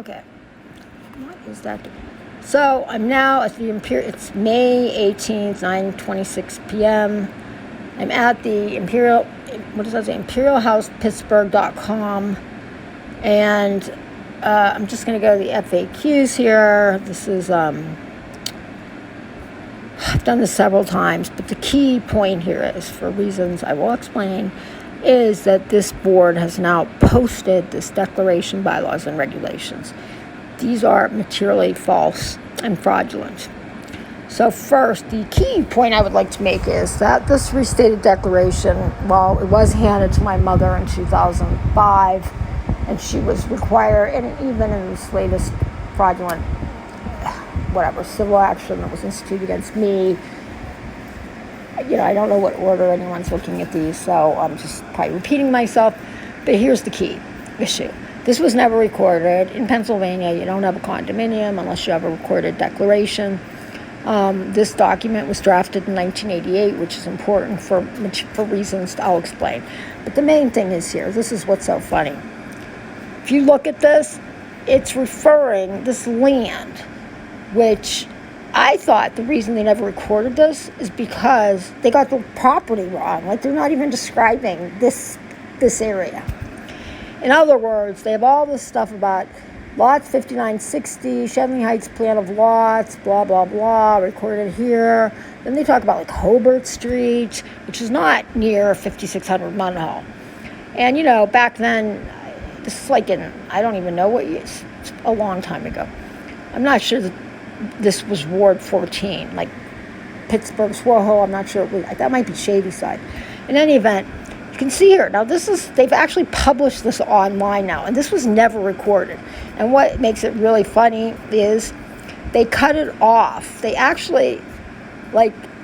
Okay, what is that? So I'm now at the it's May 18th, 9:26 p.m. I'm at the Imperial, what does that say? ImperialHousePittsburgh.com, and I'm just going to go to the FAQs here. This is, I've done this several times, but the key point here is, for reasons I will explain, is that this board has now posted this declaration, bylaws, and regulations. These are materially false and fraudulent. So first, the key point I would like to make is that this restated declaration, while it was handed to my mother in 2005, and she was required, and even in this latest fraudulent, civil action that was instituted against me, I don't know what order anyone's looking at these, so I'm just probably repeating myself, but here's the key issue. This was never recorded. In Pennsylvania, you don't have a condominium unless you have a recorded declaration. This document was drafted in 1988, which is important for reasons I'll explain. But the main thing is here, this is what's so funny. If you look at this, it's referring this land, which I thought the reason they never recorded this is because they got the property wrong. Like, they're not even describing this area. In other words, they have all this stuff about lots 5960, Shenley Heights plan of lots, blah, blah, blah, recorded here. Then they talk about, like, Hobart Street, which is not near 5600 Munhall. And, back then, this is like I don't even know what year, it's a long time ago. I'm not sure that this was Ward 14, like Pittsburgh, Swarho, I'm not sure. That might be Shadyside. In any event, you can see here, now they've actually published this online now, and this was never recorded. And what makes it really funny is they cut it off. They actually,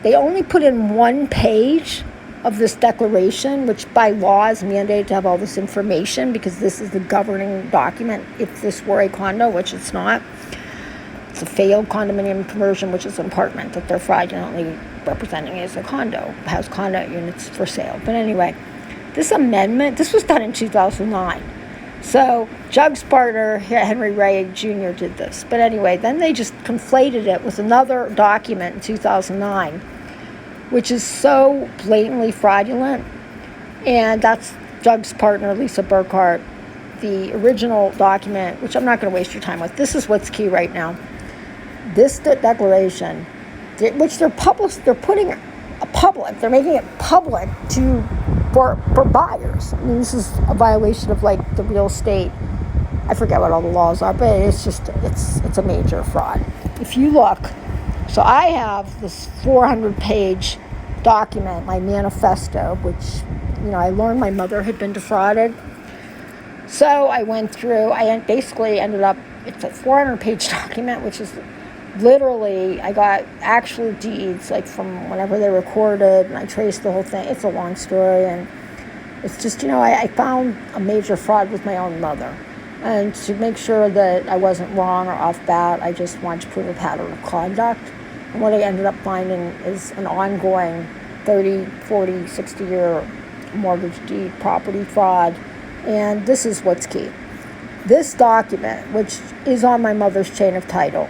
they only put in one page of this declaration, which by law is mandated to have all this information because this is the governing document if this were a condo, which it's not. It's a failed condominium conversion, which is an apartment that they're fraudulently representing as a condo, has condo units for sale. But anyway, this amendment, this was done in 2009. So Jug's partner, Henry Ray Jr., did this. But anyway, then they just conflated it with another document in 2009, which is so blatantly fraudulent. And that's Jug's partner, Lisa Burkhart. The original document, which I'm not going to waste your time with, this is what's key right now. This declaration, which they're putting public, they're making it public for buyers. I mean, this is a violation of the real estate. I forget what all the laws are, but it's a major fraud. If you look, so I have this 400-page document, my manifesto, which I learned my mother had been defrauded. So I went through. I basically ended up. It's a 400-page document, which is literally, I got actual deeds, from whenever they recorded, and I traced the whole thing. It's a long story, and it's just, I found a major fraud with my own mother. And to make sure that I wasn't wrong or off bat, I just wanted to prove a pattern of conduct. And what I ended up finding is an ongoing 30, 40, 60-year mortgage deed property fraud. And this is what's key. This document, which is on my mother's chain of title,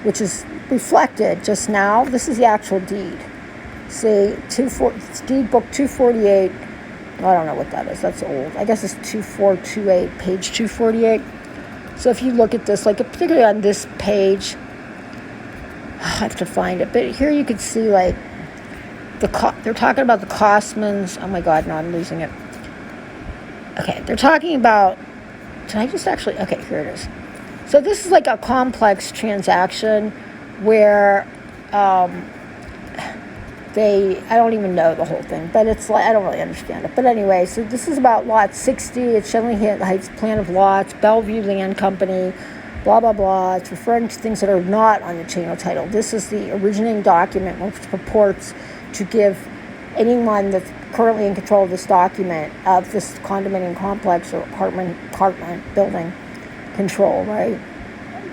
which is reflected just now, this is the actual deed. See, deed book 248. I don't know what that is. That's old. I guess it's 2428, page 248. So if you look at this, particularly on this page, I have to find it. But here you can see, they're talking about the Kosmans. Oh my God, no, I'm losing it. Okay, they're talking about, okay, here it is. So this is a complex transaction where I don't even know the whole thing, but it's I don't really understand it. But anyway, so this is about lot 60, it's Shenley Heights plan of lots, Bellevue Land Company, blah, blah, blah. It's referring to things that are not on the chain of title. This is the originating document, which purports to give anyone that's currently in control of this document, of this condominium complex or apartment building, control, right?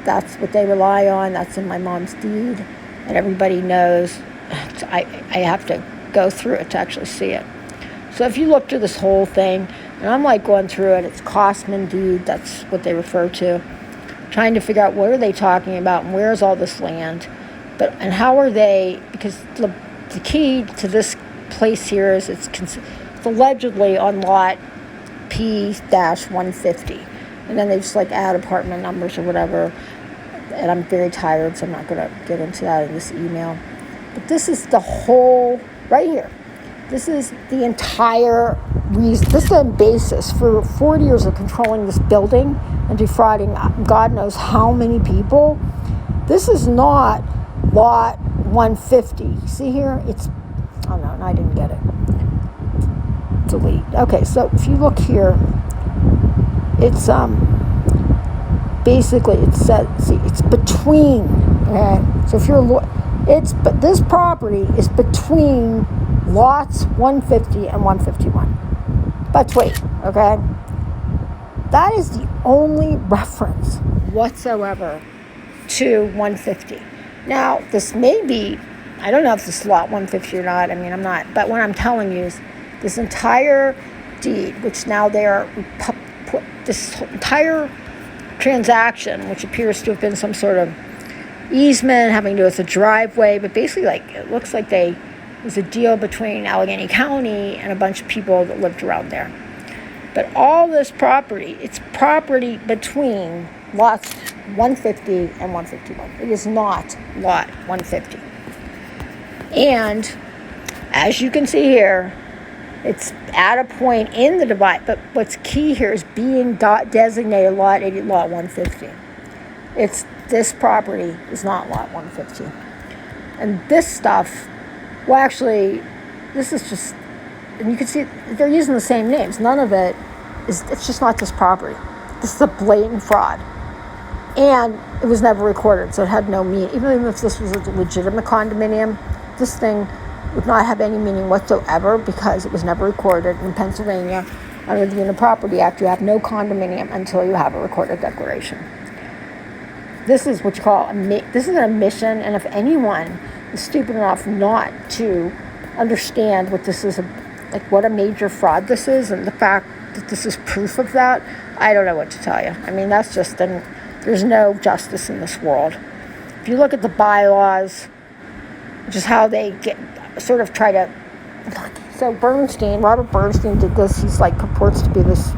That's what they rely on. That's in my mom's deed, and everybody knows. I have to go through it to actually see it. So if you look through this whole thing, and I'm going through it, it's Kosman deed, that's what they refer to. trying to figure out what are they talking about and where is all this land, and how are they, because the key to this place here is it's allegedly on lot P-150, and then they just like add apartment numbers or whatever, and I'm very tired, so I'm not going to get into that in this email. But this is the whole, right here, this is the entire reason, this is the basis for 40 years of controlling this building and defrauding God knows how many people. This is not lot 150. See here? It's, oh no, I didn't get it. Delete. Okay, so if you look here, it's basically it says, see, it's between, okay? So if you're, but this property is between lots 150 and 151. But wait, okay? That is the only reference whatsoever to 150. Now, this may be, I don't know if this is lot 150 or not. I mean, I'm not, but what I'm telling you is this entire deed, which now they are, this entire transaction, which appears to have been some sort of easement having to do with a driveway, but basically, like, it looks like it was a deal between Allegheny County and a bunch of people that lived around there. But all this property, it's property between lots 150 and 151. It is not lot 150. And as you can see here, it's at a point in the divide, but what's key here is being designated lot 80, lot 150. It's this property is not lot 150. And this stuff, well, actually, this is just, and you can see they're using the same names. None of it is, it's just not this property. This is a blatant fraud. And it was never recorded, so it had no meaning. Even if this was a legitimate condominium, this thing would not have any meaning whatsoever because it was never recorded. In Pennsylvania, under the Unit Property Act, you have no condominium until you have a recorded declaration. This is what you call, this is an omission, and if anyone is stupid enough not to understand what this is, like what a major fraud this is, and the fact that this is proof of that, I don't know what to tell you. I mean, that's just, there's no justice in this world. If you look at the bylaws, which is how they sort of try to, so Robert Bernstein did this. He's like purports to be this,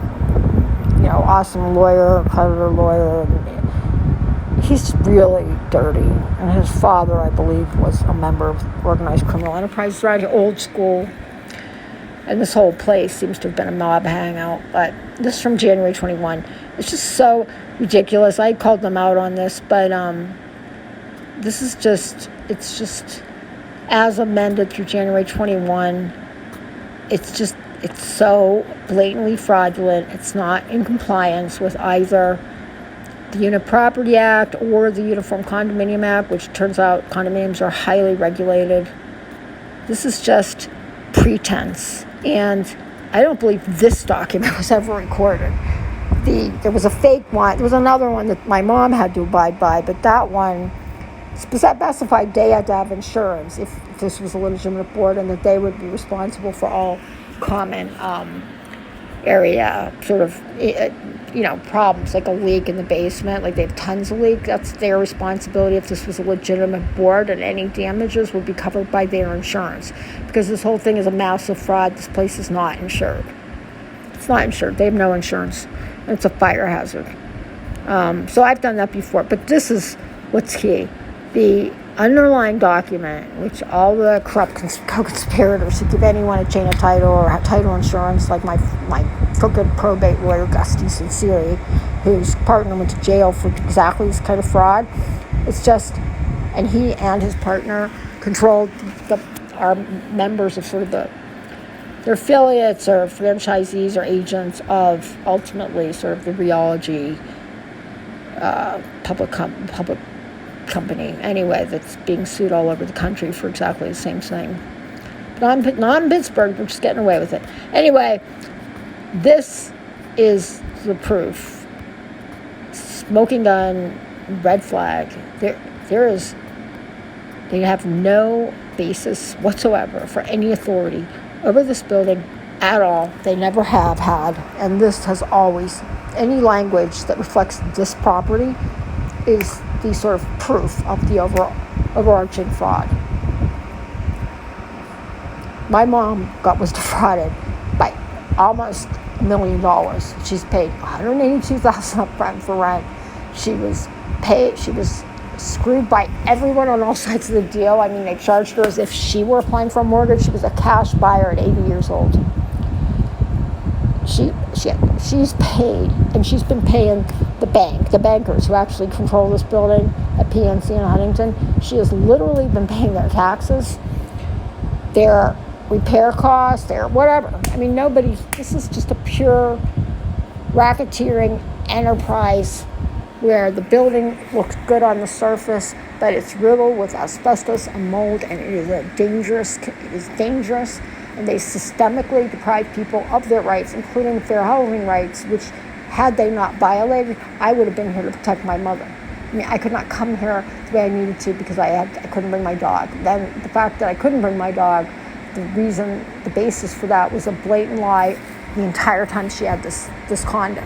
awesome lawyer, creditor lawyer, and he's really dirty. And his father, I believe, was a member of organized criminal enterprise, right? Old school. And this whole place seems to have been a mob hangout. But this is from January 21. It's just so ridiculous. I called them out on this, but this is it's just as amended through January 21. It's so blatantly fraudulent. It's not in compliance with either the Unit Property Act or the Uniform Condominium Act, which turns out condominiums are highly regulated. This is just pretense. And I don't believe this document was ever recorded. There was a fake one. There was another one that my mom had to abide by, but that one specified they had to have insurance if this was a legitimate board, and that they would be responsible for all common area sort of problems, like a leak in the basement, like they have tons of leaks. That's their responsibility if this was a legitimate board, and any damages would be covered by their insurance, because this whole thing is a massive fraud. This place is not insured. It's not insured. They have no insurance, and it's a fire hazard. So I've done that before, but this is what's key. The underlying document, which all the corrupt co-conspirators who give anyone a chain of title or title insurance, like my crooked probate lawyer Gusty Sinceri, whose partner went to jail for exactly this kind of fraud. It's just, and he and his partner controlled our members of sort of their affiliates or franchisees or agents of ultimately sort of the Rheology public company anyway, that's being sued all over the country for exactly the same thing. Not in Pittsburgh, we're just getting away with it. Anyway, this is the proof. Smoking gun, red flag. They have no basis whatsoever for any authority over this building at all. They never have had, and this has always, any language that reflects this property is the sort of proof of the overarching fraud. My mom was defrauded by almost $1 million. She's paid $182,000 up front for rent. She was screwed by everyone on all sides of the deal. I mean, they charged her as if she were applying for a mortgage. She was a cash buyer at 80 years old. She's paid, and she's been paying the bankers who actually control this building at PNC in Huntington. She has literally been paying their taxes, their repair costs, their whatever. I mean, this is just a pure racketeering enterprise where the building looks good on the surface, but it's riddled with asbestos and mold, and it is dangerous, and they systemically deprive people of their rights, including fair housing rights, which, had they not violated, I would have been here to protect my mother. I mean, I could not come here the way I needed to because I couldn't bring my dog. Then the fact that I couldn't bring my dog, the basis for that was a blatant lie the entire time she had this condo.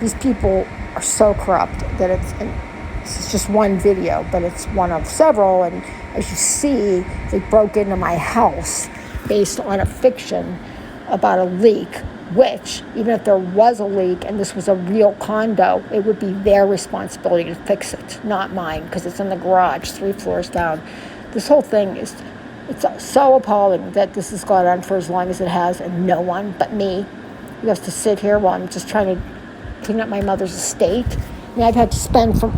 These people are so corrupt that it's just one video, but it's one of several. And as you see, they broke into my house based on a fiction about a leak, which, even if there was a leak and this was a real condo, it would be their responsibility to fix it, not mine, because it's in the garage 3 floors down. This whole thing it's so appalling that this has gone on for as long as it has, and no one but me who has to sit here while I'm just trying to clean up my mother's estate. And I've had to spend from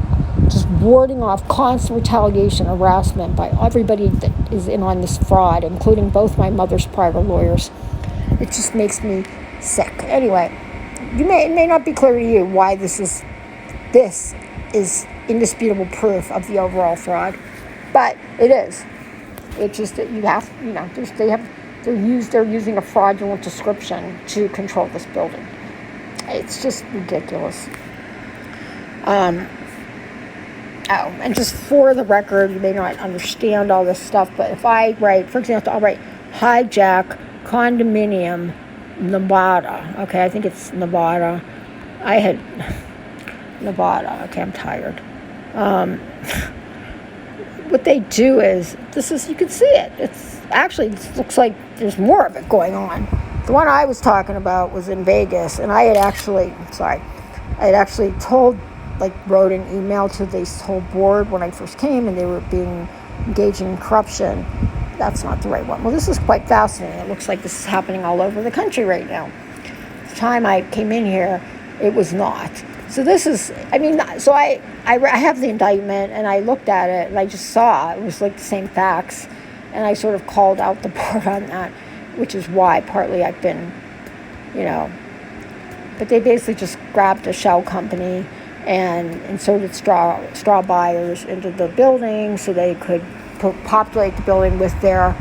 just warding off constant retaliation, harassment by everybody that is in on this fraud, including both my mother's private lawyers. It just makes me sick. Anyway, it may not be clear to you why this is indisputable proof of the overall fraud, but it is. It's just that they're using a fraudulent description to control this building. It's just ridiculous. And just for the record, you may not understand all this stuff, but if I write, for example, I'll write hijack condominium Nevada. Okay, I think it's Nevada. Nevada. Okay, I'm tired. What they do is, you can see it. It looks like there's more of it going on. The one I was talking about was in Vegas, and I had actually wrote an email to this whole board when I first came, and they were engaging in corruption. That's not the right one. Well, this is quite fascinating. It looks like this is happening all over the country right now. The time I came in here, it was not. So I have the indictment, and I looked at it, and I just saw it was like the same facts, and I sort of called out the board on that, which is why partly I've been, but they basically just grabbed a shell company and inserted straw buyers into the building so they could populate the building with the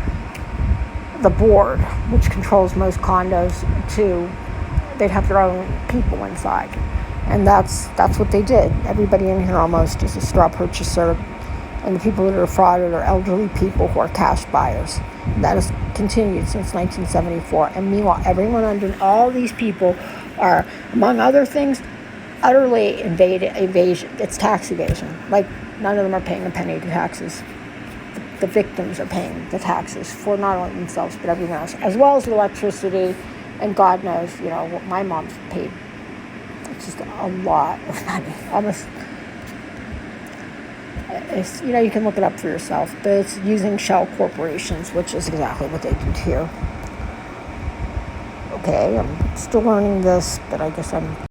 board, which controls most condos, they'd have their own people inside. And that's what they did. Everybody in here almost is a straw purchaser, and the people that are frauded are elderly people who are cash buyers. That has continued since 1974. And meanwhile, everyone under all these people are, among other things, utterly evasion. It's tax evasion. Like, none of them are paying a penny to taxes. The victims are paying the taxes for not only themselves but everyone else, as well as electricity, and God knows, what my mom's paid. It's just a lot of money. Almost, you can look it up for yourself, but it's using shell corporations, which is exactly what they did here. Okay, I'm still learning this, but I guess I'm